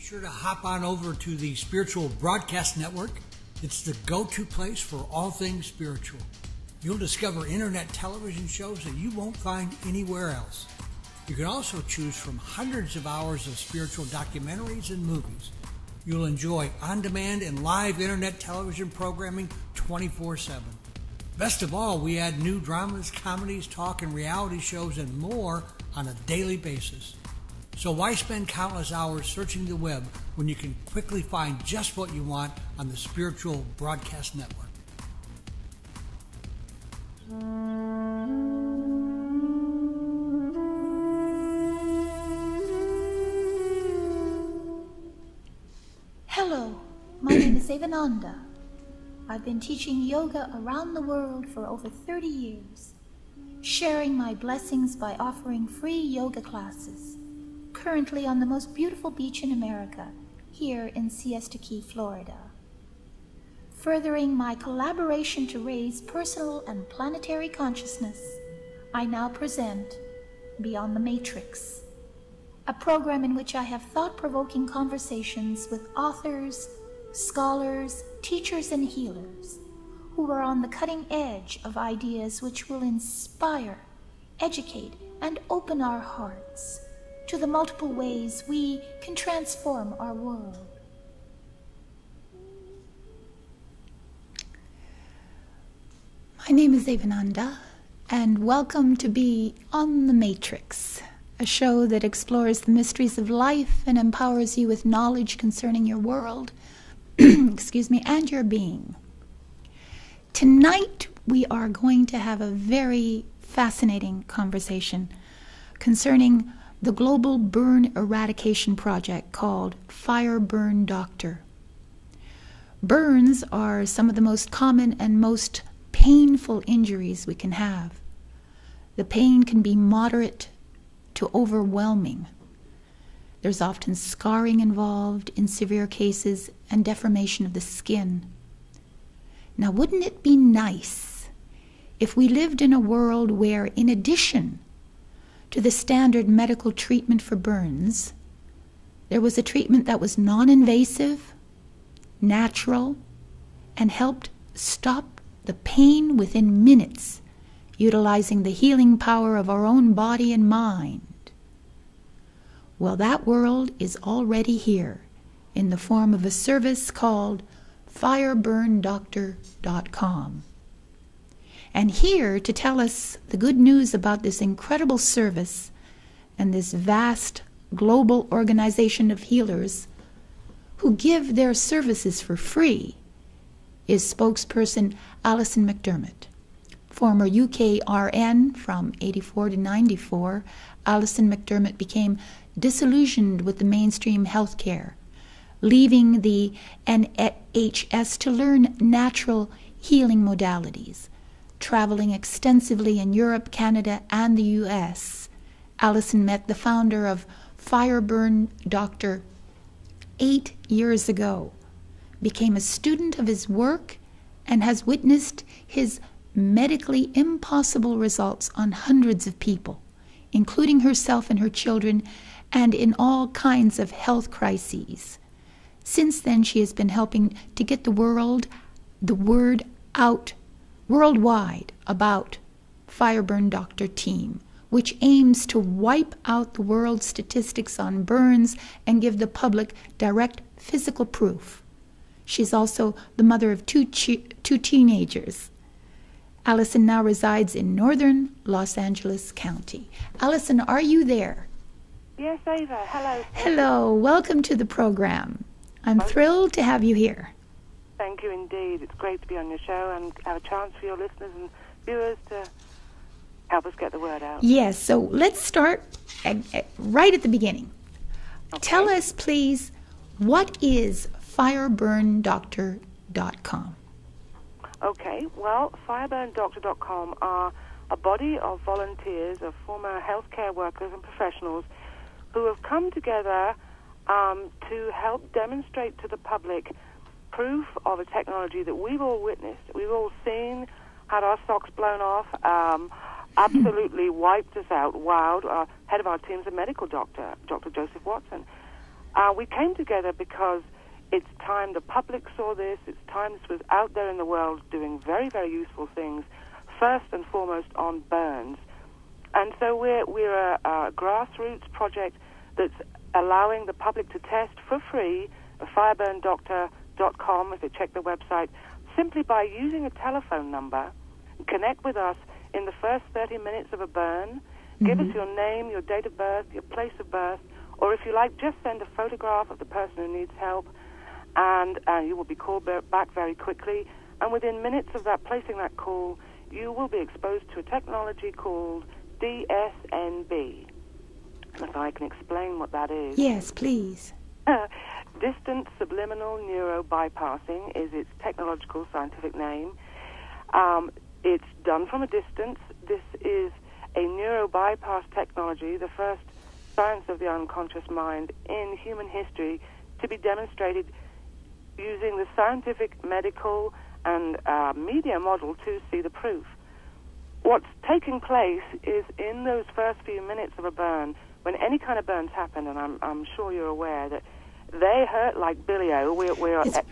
sure to hop on over to the Spiritual Broadcast Network. It's the go-to place for all things spiritual. You'll discover internet television shows that you won't find anywhere else. You can also choose from hundreds of hours of spiritual documentaries and movies. You'll enjoy on-demand and live internet television programming 24/7. Best of all, we add new dramas, comedies, talk, and reality shows and more on a daily basis. So why spend countless hours searching the web when you can quickly find just what you want on the Spiritual Broadcast Network? Hello, my name is Avananda. I've been teaching yoga around the world for over 30 years, sharing my blessings by offering free yoga classes, currently on the most beautiful beach in America, here in Siesta Key, Florida. Furthering my collaboration to raise personal and planetary consciousness, I now present Beyond the Matrix, a program in which I have thought-provoking conversations with authors, scholars, teachers, and healers who are on the cutting edge of ideas which will inspire, educate, and open our hearts to the multiple ways we can transform our world. My name is Avananda, and welcome to Beyond the Matrix, a show that explores the mysteries of life and empowers you with knowledge concerning your world, and your being. Tonight, we are going to have a very fascinating conversation concerning the global burn eradication project called FireburnDoctor. Burns are some of the most common and most painful injuries we can have. The pain can be moderate to overwhelming. There's often scarring involved in severe cases and deformation of the skin. Now, wouldn't it be nice if we lived in a world where, in addition to the standard medical treatment for burns, there was a treatment that was non-invasive, natural, and helped stop the pain within minutes, utilizing the healing power of our own body and mind? Well, that world is already here in the form of a service called FireburnDoctor.com. And here to tell us the good news about this incredible service and this vast global organization of healers who give their services for free is spokesperson Alison McDermott. Former UK RN from 84 to 94, Alison McDermott became disillusioned with the mainstream healthcare, leaving the NHS to learn natural healing modalities. Traveling extensively in Europe, Canada, and the US, Alison met the founder of FireburnDoctor 8 years ago, became a student of his work, and has witnessed his medically impossible results on hundreds of people, including herself and her children, and in all kinds of health crises. Since then, she has been helping to get the word out worldwide about FireburnDoctor Team, which aims to wipe out the world's statistics on burns and give the public direct physical proof. She's also the mother of two teenagers. Alison now resides in northern Los Angeles County. Alison, are you there? Yes, Ava. Hello. Hello. Welcome to the program. I'm thrilled to have you here. Thank you indeed. It's great to be on your show and have a chance for your listeners and viewers to help us get the word out. Yes, so let's start right at the beginning. Okay. Tell us, please, what is FireburnDoctor.com? Okay, well, FireburnDoctor.com are a body of volunteers, of former healthcare workers and professionals who have come together to help demonstrate to the public proof of a technology that we've all witnessed, we've all seen, had our socks blown off, absolutely wiped us out, wowed. Head of our team's a medical doctor, Dr. Joseph Watson. We came together because it's time the public saw this. It's time this was out there in the world doing very, very useful things, first and foremost on burns. And so we're a grassroots project that's allowing the public to test for free at FireburnDoctor.com, if they check the website, simply by using a telephone number. Connect with us in the first 30 minutes of a burn. Give us your name, your date of birth, your place of birth, or if you like, just send a photograph of the person who needs help, and you will be called back very quickly. And within minutes of that, placing that call, you will be exposed to a technology called DSNB. And if I can explain what that is. Yes, please. Distant Subliminal Neuro Bypassing is its technological scientific name. It's done from a distance. This is a neuro bypass technology, the first science of the unconscious mind in human history to be demonstrated using the scientific, medical, and media model to see the proof. What's taking place is in those first few minutes of a burn, when any kind of burns happen, and I'm sure you're aware that they hurt like billy-o.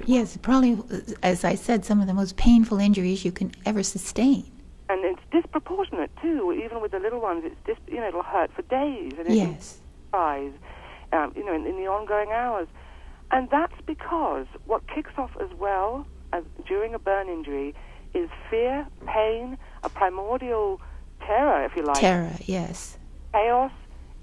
Yes, probably, as I said, some of the most painful injuries you can ever sustain. And it's disproportionate, too. Even with the little ones, it'll hurt for days. And yes. In the ongoing hours. And that's because what kicks off as well as during a burn injury is fear, pain, a primordial terror, if you like. Terror, yes. Chaos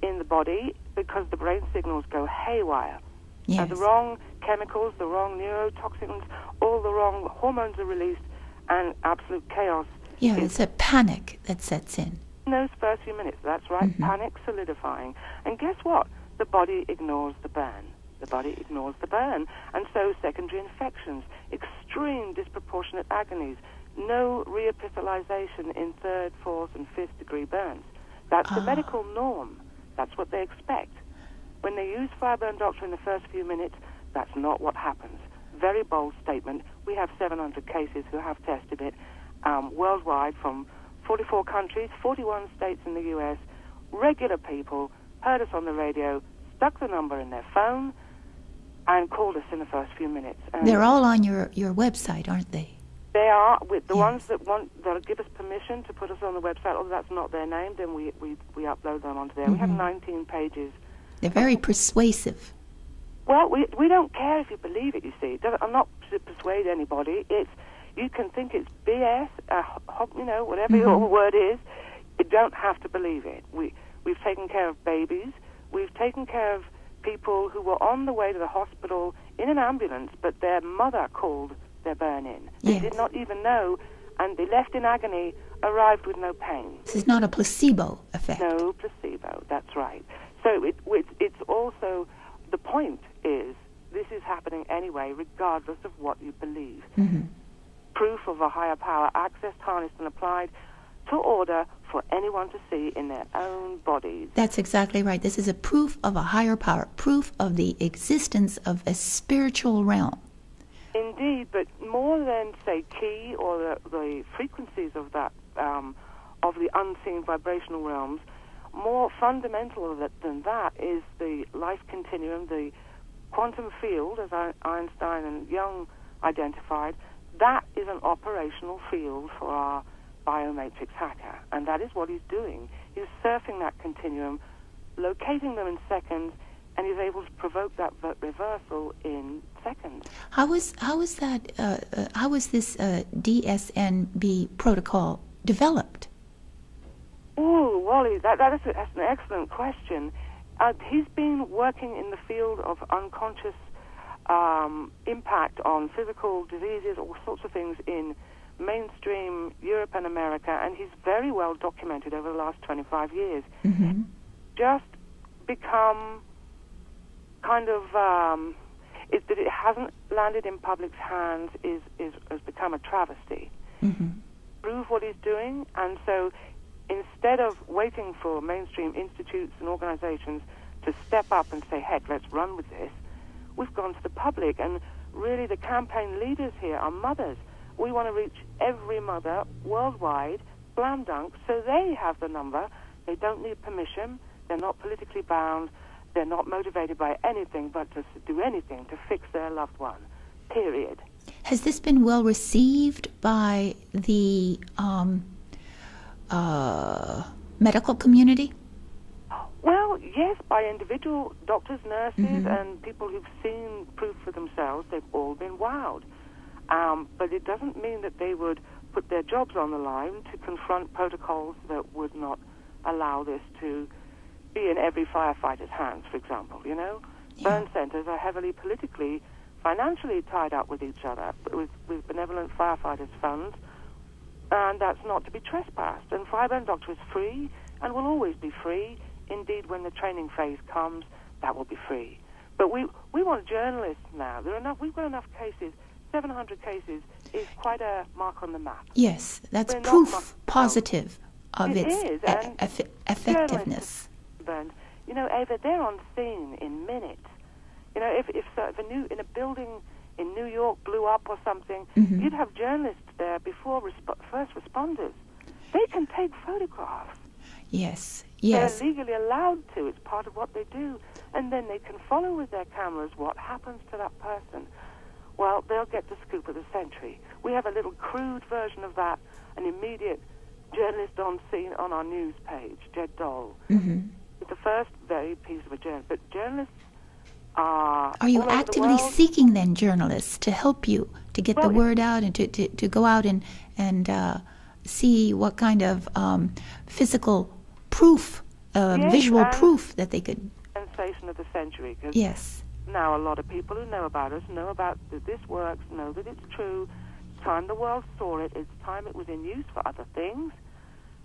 in the body because the brain signals go haywire. Yes. The wrong chemicals, the wrong neurotoxins, all the wrong hormones are released, and absolute chaos. Yeah, it's a panic that sets in. In those first few minutes, that's right, panic solidifying. And guess what? The body ignores the burn. The body ignores the burn. And so secondary infections, extreme disproportionate agonies, no reepithelialization in 3rd, 4th, and 5th degree burns. That's the medical norm. That's what they expect. When they use Fireburn Doctor in the first few minutes, that's not what happens. Very bold statement. We have 700 cases who have tested it worldwide from 44 countries, 41 states in the U.S. Regular people heard us on the radio, stuck the number in their phone, and called us in the first few minutes. And they're all on your website, aren't they? They are. With the ones that'll give us permission to put us on the website, although that's not their name, then we upload them onto there. We have 19 pages. They're very persuasive. Well, we don't care if you believe it, you see. I'm not to persuade anybody. You can think it's BS, whatever your word is. You don't have to believe it. We've taken care of babies. We've taken care of people who were on the way to the hospital in an ambulance, but their mother called their burn in. They did not even know, and they left in agony, arrived with no pain. This is not a placebo effect. No placebo, that's right. So it's also, the point is, this is happening anyway, regardless of what you believe. Proof of a higher power, accessed, harnessed, and applied to order for anyone to see in their own bodies. That's exactly right. This is a proof of a higher power, proof of the existence of a spiritual realm. Indeed, but more than, say, chi or the frequencies of that, of the unseen vibrational realms, more fundamental than that is the life continuum, the quantum field, as Einstein and Young identified. That is an operational field for our biomatrix hacker, and that is what he's doing. He's surfing that continuum, locating them in seconds, and he's able to provoke that reversal in seconds. How is this DSNB protocol developed? Oh, Wally, that's an excellent question. He's been working in the field of unconscious impact on physical diseases, all sorts of things in mainstream Europe and America, and he's very well documented over the last 25 years. Just become kind of that it hasn't landed in public's hands has become a travesty. Prove what he's doing, and so instead of waiting for mainstream institutes and organizations to step up and say, heck, let's run with this, we've gone to the public, and really the campaign leaders here are mothers. We want to reach every mother worldwide, slam dunk, so they have the number. They don't need permission. They're not politically bound. They're not motivated by anything but to do anything to fix their loved one, period. Has this been well received by the medical community? Well, yes, by individual doctors, nurses, and people who've seen proof for themselves. They've all been wowed. But it doesn't mean that they would put their jobs on the line to confront protocols that would not allow this to be in every firefighter's hands, for example, you know? Yeah. Burn centers are heavily politically, financially tied up with each other, with benevolent firefighters' funds, and that's not to be trespassed. And Fireburn Doctor is free and will always be free. Indeed, when the training phase comes, that will be free. But we want journalists now. We've got enough cases. 700 cases is quite a mark on the map. Yes, that's proof positive of its effectiveness. You know, Ava, they're on scene in minutes. You know, if a building in New York blew up or something, you'd have journalists there before first responders. They can take photographs. Yes. They're legally allowed to. It's part of what they do. And then they can follow with their cameras what happens to that person. Well, they'll get the scoop of the century. We have a little crude version of that, an immediate journalist on scene on our news page, Jed Dole. It's the first very piece of a journalist. But journalists are you actively seeking, then, journalists to help you to get the word out and to go out and see what kind of physical proof, visual proof that they could... Sensation of the century. Yes. Now a lot of people who know about us, know about that this works, know that it's true. It's time the world saw it. It's time it was in use for other things.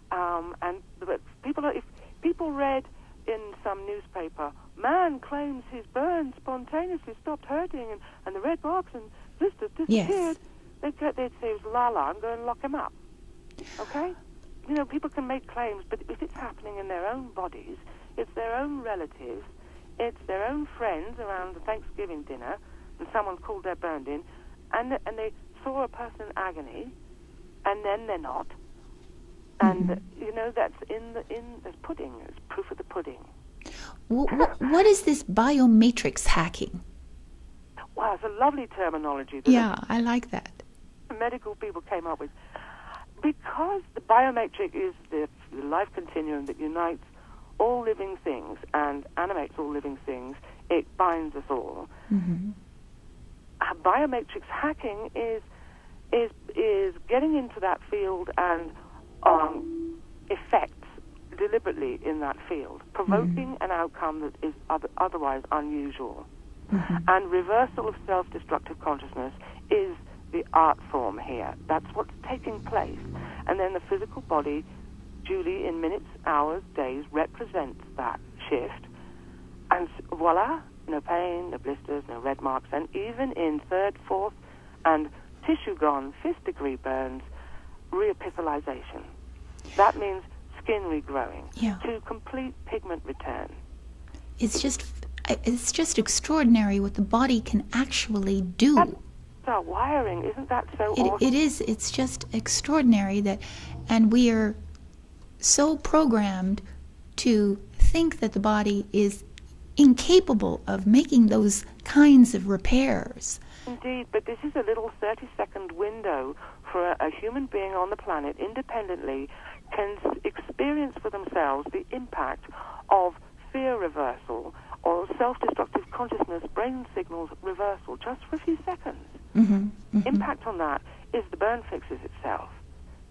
But if people read in some newspaper, man claims his burn spontaneously stopped hurting and the red marks and blisters disappeared, they'd say it was la-la, I'm going to lock him up. Okay? You know, people can make claims, but if it's happening in their own bodies, it's their own relatives, it's their own friends around the Thanksgiving dinner, and someone's called their burned in, and they saw a person in agony, and then they're not. And, you know, that's there's pudding, there's proof of the pudding. What is this biomatrix hacking? Wow, it's a lovely terminology. I like that. Medical people came up with. Because the biomatrix is the life continuum that unites all living things and animates all living things, it binds us all. Biomatrix hacking is getting into that field and effects deliberately in that field, provoking an outcome that is otherwise unusual. And reversal of self-destructive consciousness is the art form here. That's what's taking place. And then the physical body, duly in minutes, hours, days, represents that shift. And voila, no pain, no blisters, no red marks, and even in third, fourth, and tissue gone, 5th degree burns, reepithelialization. That means skin regrowing to complete pigment return. It's just extraordinary what the body can actually do. That's our wiring, isn't that so awesome? It is. It's just extraordinary and we are so programmed to think that the body is incapable of making those kinds of repairs. Indeed, but this is a little 30-second window for a human being on the planet independently can experience for themselves the impact of fear reversal or self-destructive consciousness brain signals reversal just for a few seconds. Impact on that is the burn fixes itself.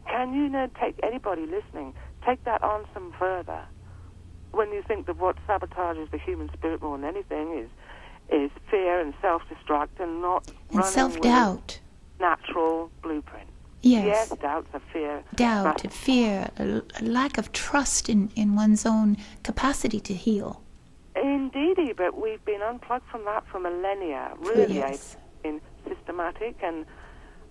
Can you take anybody listening, take that on some further when you think that what sabotages the human spirit more than anything is fear and self-destruct and not and self-doubt. Natural blueprint. Yes, doubts of fear. Doubt, fear, a lack of trust in one's own capacity to heal. Indeedy, but we've been unplugged from that for millennia. Really, been systematic, and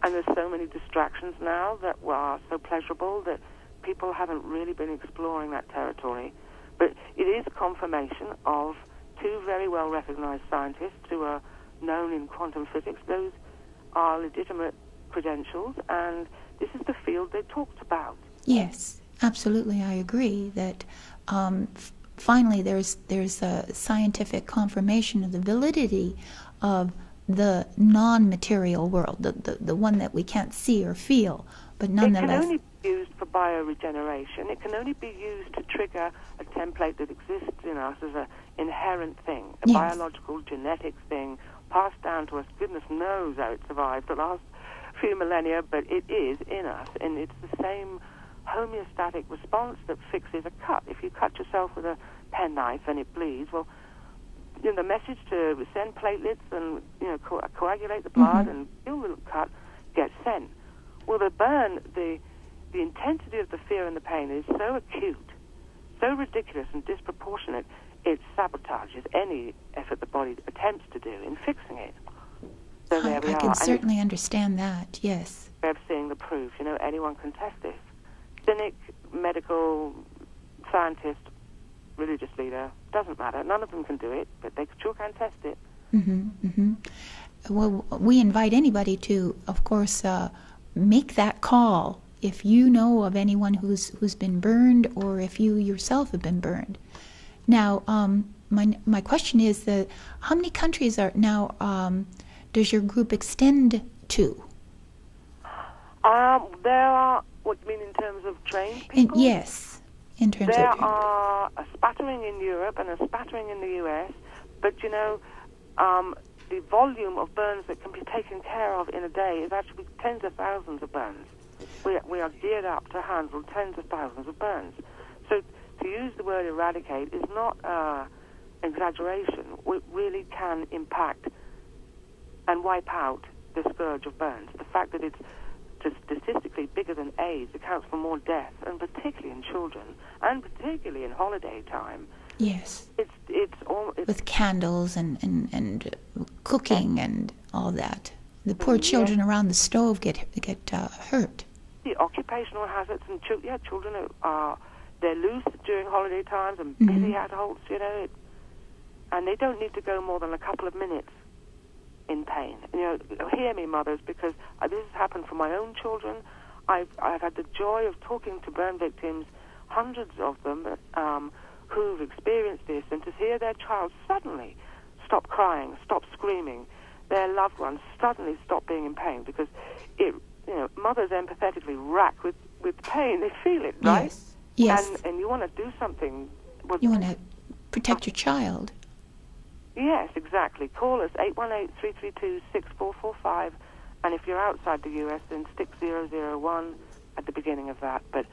there's so many distractions now that are so pleasurable that people haven't really been exploring that territory. But it is a confirmation of two very well-recognized scientists who are known in quantum physics. Those are legitimate credentials, and this is the field they talked about. Yes, absolutely. I agree that finally there's a scientific confirmation of the validity of the non-material world, the one that we can't see or feel, but nonetheless. It can only be used for bioregeneration. It can only be used to trigger a template that exists in us as an inherent thing, a biological, genetic thing, passed down to us. Goodness knows how it survived the last few millennia, but it is in us, and it's the same homeostatic response that fixes a cut. If you cut yourself with a penknife and it bleeds, well, the message to send platelets and coagulate the blood and heal the cut gets sent. Well, the burn, the intensity of the fear and the pain is so acute, so ridiculous and disproportionate, it sabotages any effort the body attempts to do in fixing it. So there we are. I can certainly understand that, yes. Way of seeing the proof. Anyone can test this. Cynic, medical, scientist, religious leader, doesn't matter. None of them can do it, but they sure can test it. Well, we invite anybody to, of course, make that call if you know of anyone who's been burned, or if you yourself have been burned. Now, my question is that how many countries are now does your group extend to? There are. What do you mean in terms of trained people? Yes, in terms there of. There are a spattering in Europe and a spattering in the US, but the volume of burns that can be taken care of in a day is actually tens of thousands of burns. We are geared up to handle tens of thousands of burns. So to use the word eradicate is not exaggeration. It really can impact and wipe out the scourge of burns. The fact that it's statistically bigger than AIDS accounts for more death, and particularly in children, and particularly in holiday time. Yes. It's with candles and cooking and all that. The poor children around the stove get hurt. The occupational hazards, and children they're loose during holiday times and busy adults, and they don't need to go more than a couple of minutes in pain. Hear me, mothers, because this has happened for my own children. I've had the joy of talking to burn victims, hundreds of them, who've experienced this, and to hear their child suddenly stop crying, stop screaming, their loved ones suddenly stop being in pain, because mothers empathetically rack with pain. They feel it, right? Yes. And you want to do something. You want to protect your child. Yes, exactly. Call us, 818-332-6445, and if you're outside the U.S., then stick 001 at the beginning of that. But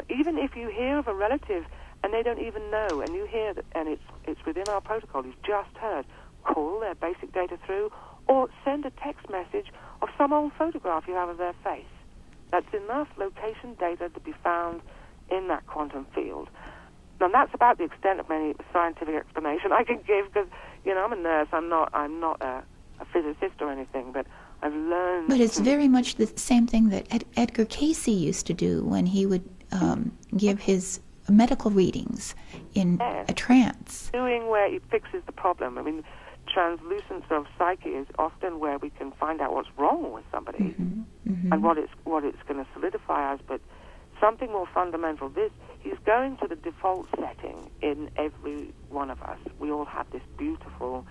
even if you hear of a relative and they don't even know, and you hear that, and it's within our protocol, you've just heard, call their basic data through, or send a text message of some old photograph you have of their face. That's enough location data to be found in that quantum field. And that's about the extent of any scientific explanation I can give, because I'm a nurse. I'm not a physicist or anything, but I've learned. But it's very much the same thing that Edgar Cayce used to do when he would give his medical readings in a trance. Doing where it fixes the problem. I mean, translucence of psyche is often where we can find out what's wrong with somebody and what it's going to solidify us. But something more fundamental. He's going to the default setting in every one of us. We all have this beautiful,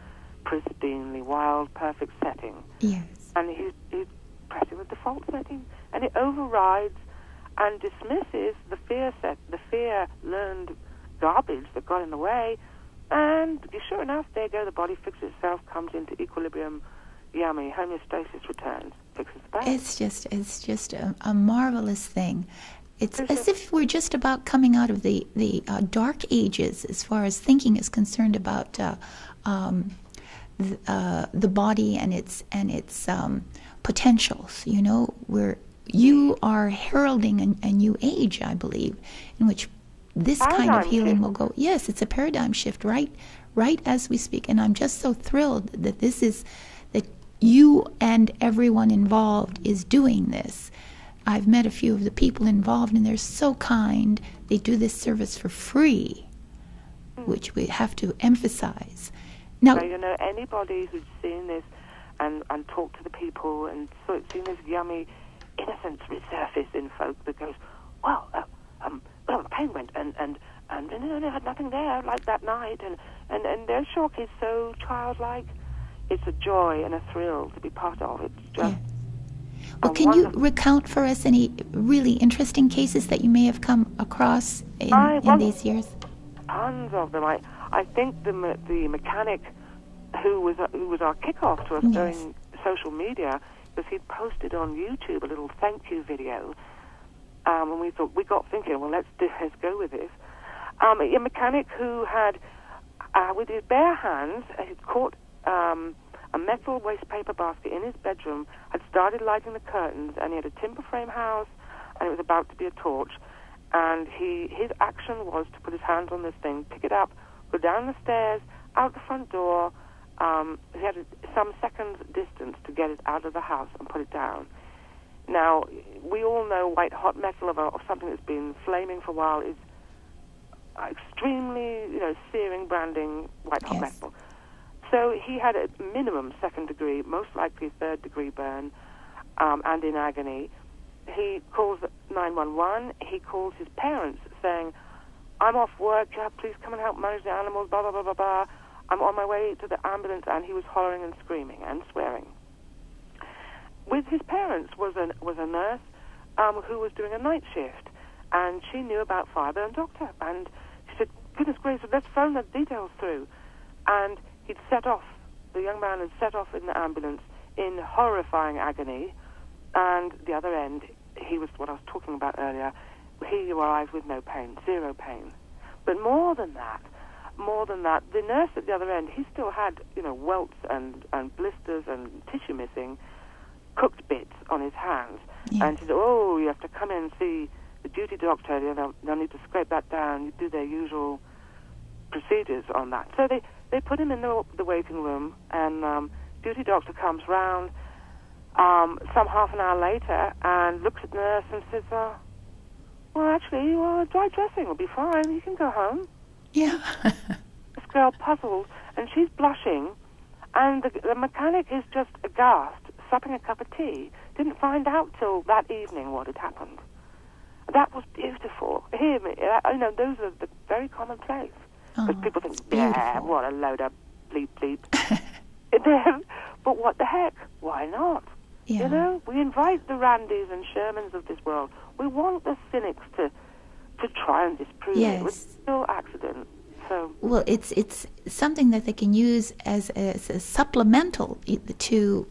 pristinely wild, perfect setting. Yes. And he's pressing the default setting, and it overrides and dismisses the fear learned garbage that got in the way. And sure enough, there you go. The body fixes itself, comes into equilibrium. Yummy, homeostasis returns, fixes the body. It's just a marvelous thing. It's as if we're just about coming out of the dark ages as far as thinking is concerned about the body and its potentials. Where you are heralding a new age, I believe, in which this kind of healing will go. Yes, it's a paradigm shift, right as we speak. And I'm just so thrilled that that you and everyone involved is doing this. I've met a few of the people involved, and they're so kind. They do this service for free, which we have to emphasize. Now, anybody who's seen this and talked to the people and seen this yummy innocence resurface in folk that goes, well, the pain went, and and they had nothing there like that night, and their shock is so childlike. It's a joy and a thrill to be part of. It's just Well, can you recount for us any really interesting cases that you may have come across in these years? Tons of them. I think the mechanic who was our kickoff to us doing social media, because he'd posted on YouTube a little thank you video, and we got thinking, well, let's go with this. A mechanic who had, with his bare hands, he'd caught a metal waste paper basket in his bedroom, had started lighting the curtains, and he had a timber frame house, and it was about to be a torch. And his action was to put his hands on this thing, pick it up, go down the stairs, out the front door. He had some seconds distance to get it out of the house and put it down. Now, we all know white hot metal of something that's been flaming for a while is extremely, searing, branding white hot metal. So he had a minimum second degree, most likely third degree burn, and in agony. He calls 911. He calls his parents saying, I'm off work, please come and help manage the animals, blah, blah, blah, blah, blah. I'm on my way to the ambulance, and he was hollering and screaming and swearing. With his parents was a nurse who was doing a night shift, and she knew about Fireburn Doctor, and she said, goodness gracious, let's phone the details through. And the young man had set off in the ambulance in horrifying agony, and the other end, he was what I was talking about earlier, he arrived with no pain, zero pain. But more than that, the nurse at the other end, he still had, welts and blisters and tissue missing, cooked bits on his hands. Yeah. And she said, oh, you have to come in and see the duty doctor, they'll need to scrape that down, you do their usual procedures on that. So they put him in the waiting room, and duty doctor comes round some half an hour later and looks at the nurse and says, well, actually, dry dressing will be fine. You can go home. Yeah. This girl puzzled, and she's blushing, and the mechanic is just aghast, supping a cup of tea. Didn't find out till that evening what had happened. That was beautiful. Those are the very commonplace. Because people think, yeah, what a load of bleep bleep. But what the heck? Why not? Yeah. We invite the Randys and Shermans of this world. We want the cynics to try and disprove it. It was still accident. So well, it's something that they can use as a supplemental to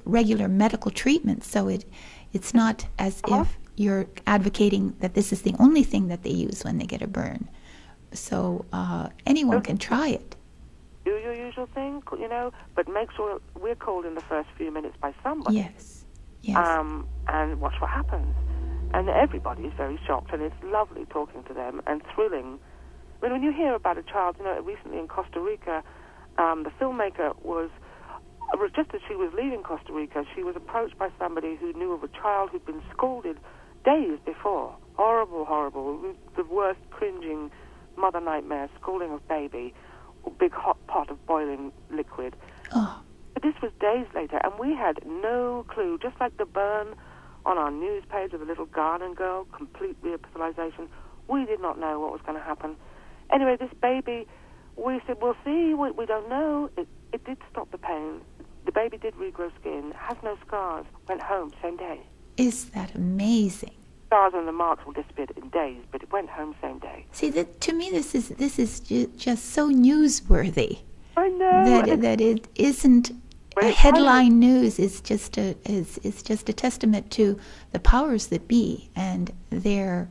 regular medical treatment. So it's not as if you're advocating that this is the only thing that they use when they get a burn. So anyone can try it. Do your usual thing, but make sure we're called in the first few minutes by somebody. Yes. And watch what happens. And everybody is very shocked, and it's lovely talking to them and thrilling. When you hear about a child, recently in Costa Rica, the filmmaker was, just as she was leaving Costa Rica, she was approached by somebody who knew of a child who'd been scalded days before. Horrible, horrible. The worst cringing mother nightmare, scalding of baby, a big hot pot of boiling liquid. Oh. But this was days later, and we had no clue, just like the burn on our news page of the little Ghanaian girl, complete reepithelialization. We did not know what was going to happen. Anyway, this baby, we said, we'll see, we don't know. It did stop the pain. The baby did regrow skin, has no scars, went home same day. Is that amazing? Scars and the marks will disappear in days, but it went home same day. See, to me, this is just so newsworthy. I know that it isn't a headline news. It's just a testament to the powers that be and their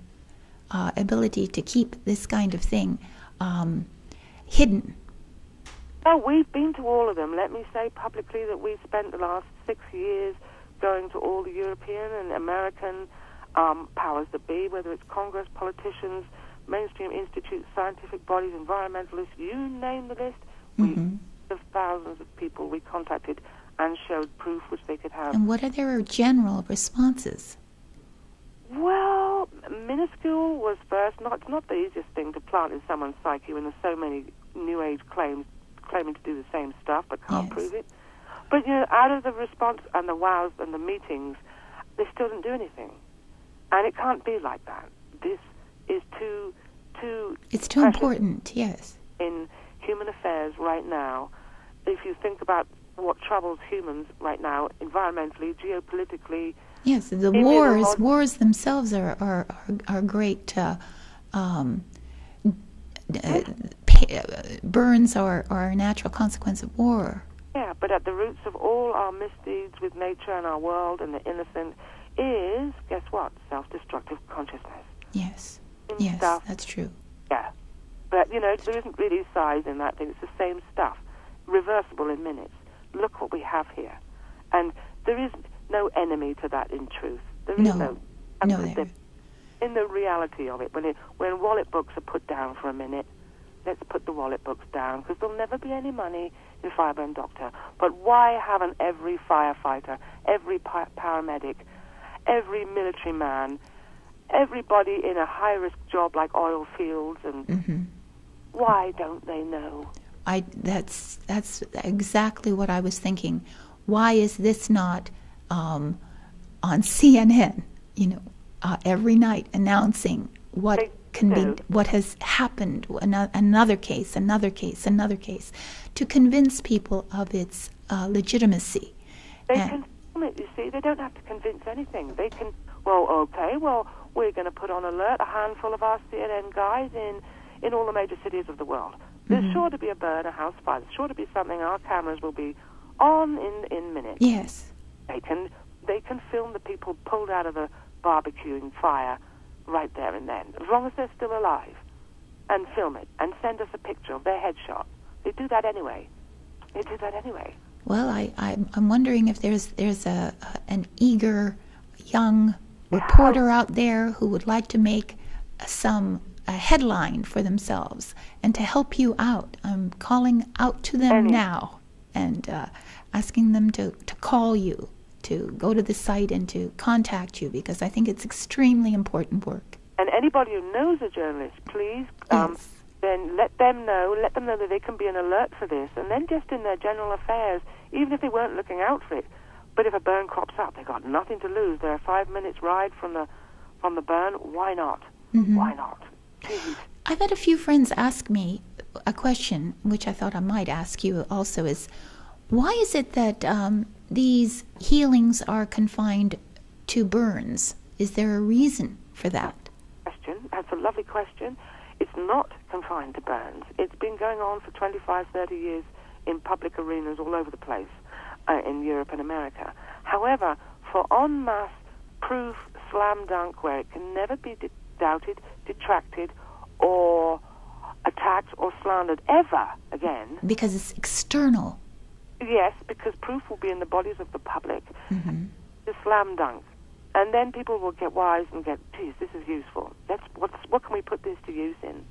ability to keep this kind of thing hidden. Oh, we've been to all of them. Let me say publicly that we've spent the last 6 years going to all the European and American powers that be, whether it's Congress, politicians, mainstream institutes, scientific bodies, environmentalists, you name the list. Of thousands of people we contacted and showed proof which they could have. And what are their general responses? Well, minuscule was first. It's not the easiest thing to plant in someone's psyche when there's so many New Age claiming to do the same stuff but can't prove it. But, out of the response and the wows and the meetings, they still didn't do anything. And it can't be like that. This is too It's too important, yes. In human affairs right now. If you think about what troubles humans right now, environmentally, geopolitically. Yes, the wars themselves are great. Burns are a natural consequence of war. Yeah, but at the roots of all our misdeeds with nature and our world and the innocent is, guess what? Self-destructive consciousness. Yes, Stuff. That's true. Yeah, but there isn't really size in that thing. It's the same stuff, reversible in minutes. Look what we have here, and there is no enemy to that. In truth, there is no. In the reality of it, when wallet books are put down for a minute, let's put the wallet books down, because there'll never be any money in Fireburn Doctor. But why haven't every firefighter, every paramedic, every military man, everybody in a high-risk job like oil fields, and why don't they know? That's exactly what I was thinking. Why is this not on CNN? Every night announcing what has happened, another case, to convince people of its legitimacy. They can film it, you see. They don't have to convince anything. They can, we're going to put on alert a handful of our CNN guys in all the major cities of the world. There's sure to be a burn, a house fire. There's sure to be something. Our cameras will be on in minutes. Yes. They can film the people pulled out of the barbecuing fire right there and then, as long as they're still alive, and film it and send us a picture of their headshot. They do that anyway. Well, I'm wondering if there's an eager young reporter out there who would like to make a headline for themselves and to help you out. I'm calling out to them now and asking them to call you, to go to the site and to contact you, because I think it's extremely important work. And anybody who knows a journalist, please, then let them know that they can be an alert for this, and then just in their general affairs, even if they weren't looking out for it, but if a burn crops up, they've got nothing to lose. They're a 5 minutes ride from the burn. Why not? Why not? Please. I've had a few friends ask me a question, which I thought I might ask you also, is why is it that these healings are confined to burns? Is there a reason for that? That's a lovely question. It's not confined to burns. It's been going on for 25, 30 years in public arenas all over the place in Europe and America. However, for en masse proof, slam dunk, where it can never be doubted, detracted, or attacked or slandered ever again. Because it's external. Yes, because proof will be in the bodies of the public. The slam dunk. And then people will get wise and get, geez, this is useful. What can we put this to use in?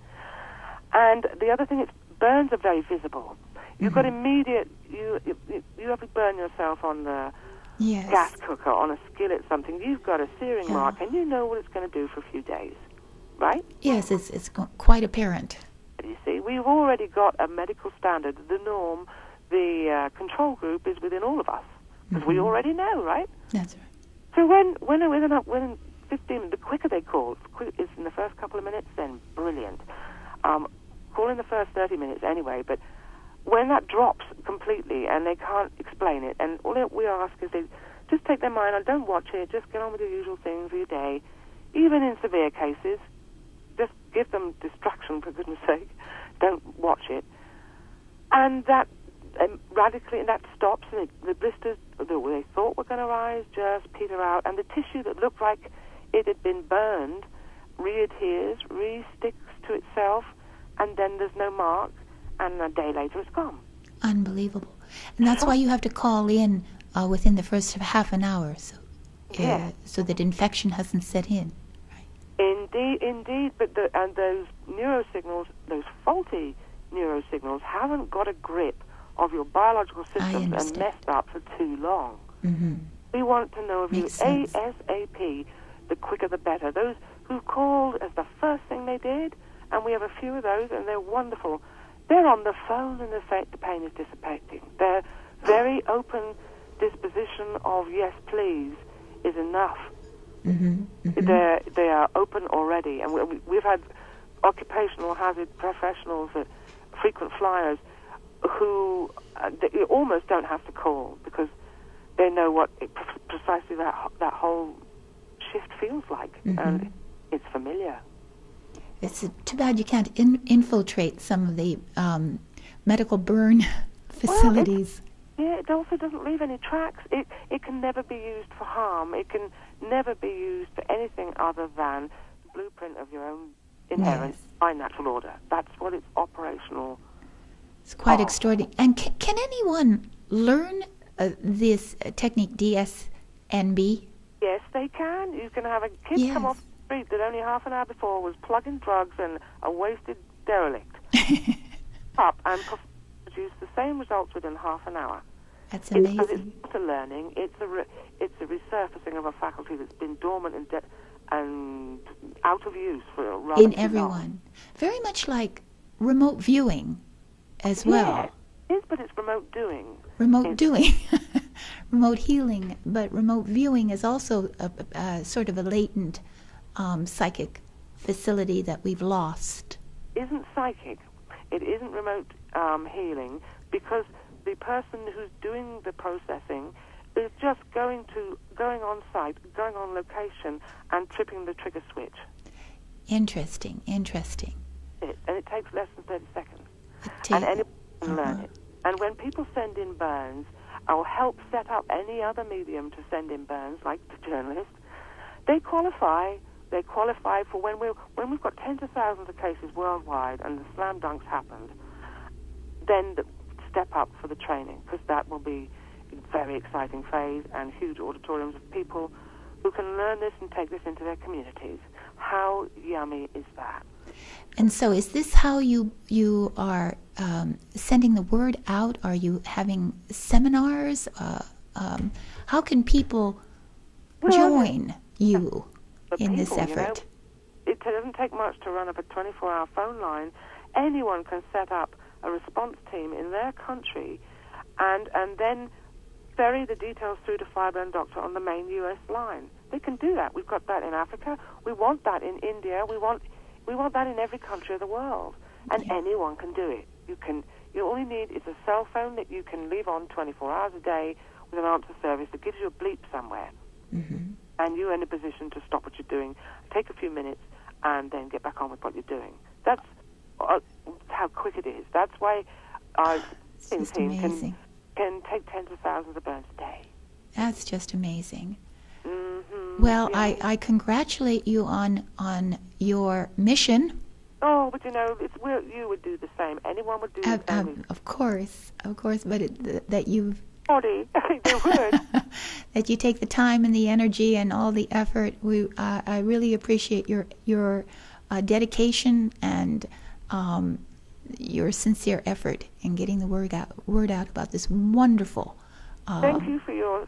And the other thing is, burns are very visible. You've got immediate, you have to burn yourself on the gas cooker, on a skillet, something. You've got a searing mark, and you know what it's going to do for a few days, right? Yes, it's quite apparent. You see, we've already got a medical standard, the norm, the control group is within all of us, because we already know, right? That's right. So when 15, the quicker they call, it's in the first couple of minutes, then brilliant. Call in the first 30 minutes anyway, but when that drops completely and they can't explain it, and all we ask is they just take their mind on, don't watch it, just get on with the usual things of your day. Even in severe cases, just give them distraction, for goodness sake. Don't watch it. And that radically, and that stops, and the blisters that they thought were going to rise just peter out, and the tissue that looked like it had been burned readheres, re-sticks to itself, and then there's no mark, and a day later it's gone. Unbelievable. And that's why you have to call in within the first half an hour, so that infection hasn't set in. Right? Indeed, but those neurosignals, those faulty neurosignals, haven't got a grip of your biological systems and messed up for too long. We want to know of you ASAP, the quicker the better. Those who called as the first thing they did, and we have a few of those, and they're wonderful. They're on the phone, and the pain is dissipating. Their very open disposition of yes, please, is enough They are open already, and we've had occupational hazard professionals, frequent flyers, who you almost don't have to call because they know what precisely that whole shift feels like, and it's familiar. It's too bad you can't infiltrate some of the medical burn facilities. It also doesn't leave any tracks. It can never be used for harm. It can never be used for anything other than the blueprint of your own inherent by natural order. That's what it's operational. It's quite extraordinary. And can anyone learn this technique, DSNB? Yes, they can. You can have a kid come off the street that only half an hour before was plugging drugs and a wasted derelict up and produce the same results within half an hour. That's amazing. It's not a learning. It's a resurfacing of a faculty that's been dormant and out of use for a rather in everyone. Long. Very much like remote viewing as well. It is, but it's remote doing. Remote doing. Remote healing. But remote viewing is also a sort of a latent psychic facility that we've lost. Isn't psychic. It isn't remote healing because the person who's doing the processing is just going on site, going on location, and tripping the trigger switch. Interesting. And it takes less than 30 seconds. And anyone can learn it. And when people send in burns, I'll help set up any other medium to send in burns, like the journalist. They qualify. They qualify for when we've got tens of thousands of cases worldwide, and the slam dunks happened. Then step up for the training, because that will be a very exciting phase and huge auditoriums of people who can learn this and take this into their communities. How yummy is that? And so is this how you are sending the word out? Are you having seminars? How can people join you in this effort? It doesn't take much to run up a 24-hour phone line. Anyone can set up a response team in their country and then ferry the details through to Fireburn Doctor on the main U.S. line. They can do that. We've got that in Africa. We want that in India. We want that in every country of the world. And anyone can do it. All you need is a cell phone that you can leave on 24 hours a day with an answer service that gives you a bleep somewhere. And you're in a position to stop what you're doing, take a few minutes, and then get back on with what you're doing. That's how quick it is. That's why our team can take tens of thousands of burns a day. That's just amazing. Well, I congratulate you on your mission. Oh, but you would do the same. Anyone would do the same. Of course, but that you've... They would. That you take the time and the energy and all the effort. I really appreciate your dedication and your sincere effort in getting the word out about this wonderful. Thank you for your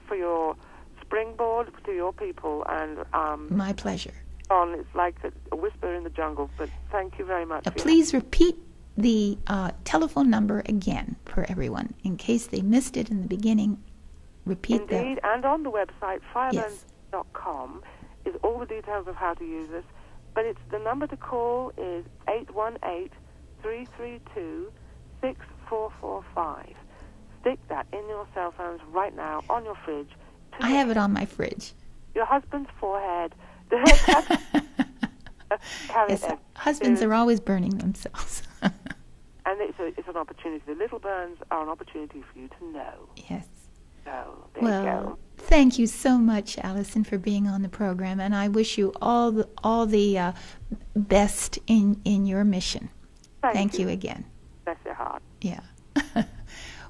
springboard to your people, and my pleasure. It's like a whisper in the jungle, but thank you very much. Please repeat the telephone number again for everyone in case they missed it in the beginning. Repeat that. Indeed, and on the website FireburnDoctor.com is all the details of how to use this. But the number to call is 818-332-6445. Stick that in your cell phones right now on your fridge. I have it on my fridge. Your husband's forehead. Husbands are always burning themselves. And it's an opportunity. The little burns are an opportunity for you to know. Yes. So, there you go. Thank you so much, Alison, for being on the program, and I wish you all the best in your mission. Thank you again. Bless your heart. Yeah.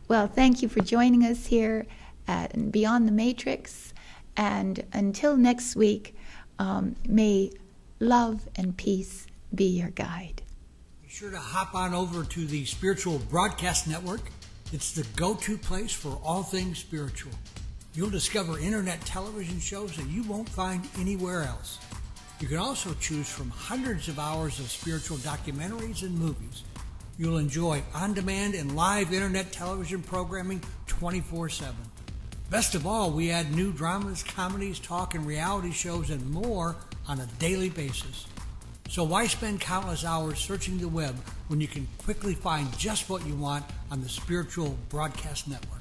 Well, thank you for joining us here at Beyond the Matrix, and until next week, may love and peace be your guide. Be sure to hop on over to the Spiritual Broadcast Network. It's the go-to place for all things spiritual. You'll discover internet television shows that you won't find anywhere else. You can also choose from hundreds of hours of spiritual documentaries and movies. You'll enjoy on-demand and live internet television programming 24/7. Best of all, we add new dramas, comedies, talk, and reality shows and more on a daily basis. So why spend countless hours searching the web when you can quickly find just what you want on the Spiritual Broadcast Network?